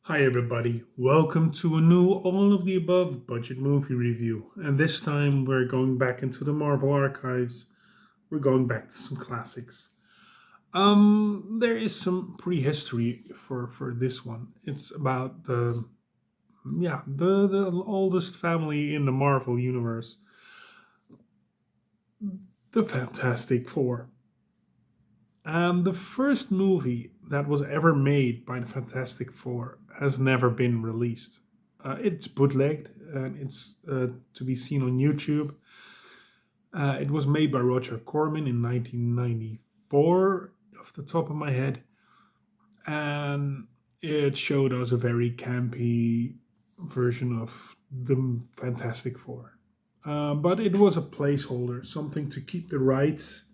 Hi, everybody. Welcome to a new All of the Above budget movie review. And this time we're going back into the Marvel archives. We're going back to some classics. There is some prehistory for this one. It's about the oldest family in the Marvel universe, the Fantastic Four. The first movie that was ever made by the Fantastic Four has never been released. It's bootlegged and it's to be seen on YouTube. It was made by Roger Corman in 1994, off the top of my head, and it showed us a very campy version of the Fantastic Four. But it was a placeholder, something to keep the rights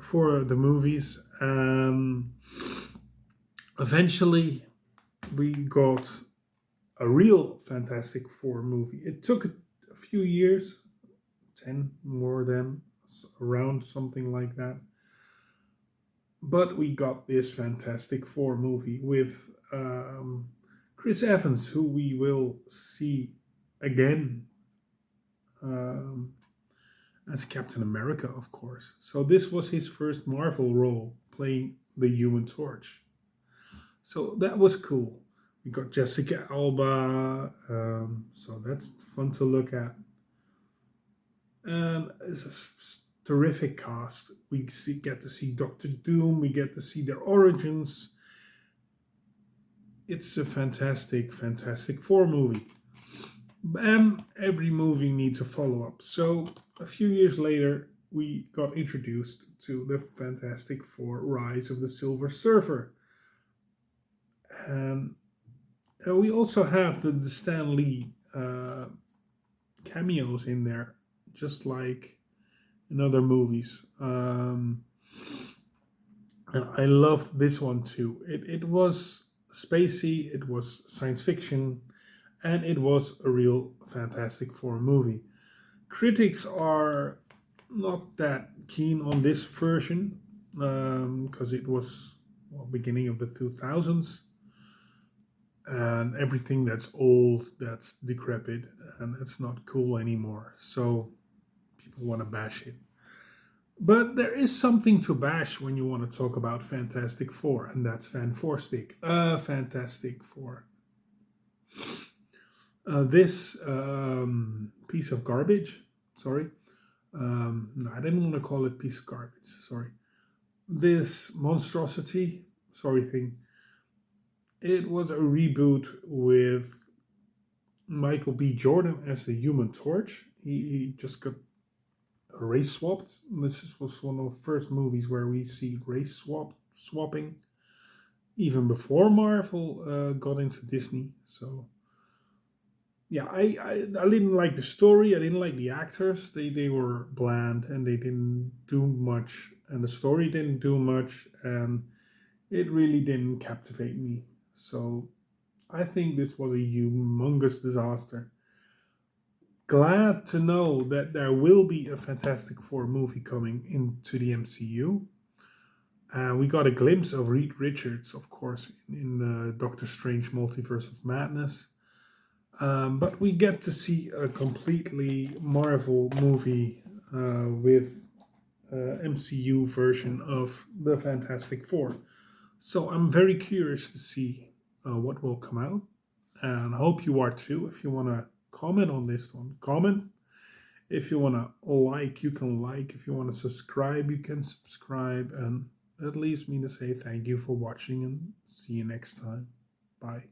for the movies. Eventually, we got a real Fantastic Four movie. It took a few years, 10 more than around something like that. But we got this Fantastic Four movie with Chris Evans, who we will see again um, as Captain America, of course. So this was his first Marvel role, playing the Human Torch. So that was cool. We got Jessica Alba, so that's fun to look at. And it's a terrific cast. Get to see Doctor Doom. We get to see their origins. It's a Fantastic Four movie. And every movie needs a follow up. So a few years later, we got introduced to the Fantastic Four: Rise of the Silver Surfer. And we also have the Stan Lee cameos in there, just like in other movies. And I love this one too. It was spacey, it was science fiction, and it was a real Fantastic Four movie. Critics are not that keen on this version because it was beginning of the 2000s, and everything that's old, that's decrepit, and it's not cool anymore. So people want to bash it. But there is something to bash when you want to talk about Fantastic Four, and that's Fan Four Stick. Fantastic Four. This piece of garbage, sorry. No, I didn't want to call it piece of garbage, sorry. This monstrosity, sorry thing, it was a reboot with Michael B. Jordan as the Human Torch. He just got race swapped. This was one of the first movies where we see swapping, even before Marvel got into Disney. So yeah, I didn't like the story. I didn't like the actors. They were bland and they didn't do much, and the story didn't do much, and it really didn't captivate me. So I think this was a humongous disaster. Glad to know that there will be a Fantastic Four movie coming into the MCU. We got a glimpse of Reed Richards, of course, in Doctor Strange Multiverse of Madness. But we get to see a completely Marvel movie with MCU version of the Fantastic Four. So I'm very curious to see what will come out, and I hope you are too. If you want to comment on this one, comment. If you want to like, you can like. If you want to subscribe, you can subscribe. And that leaves me to say thank you for watching and see you next time. Bye.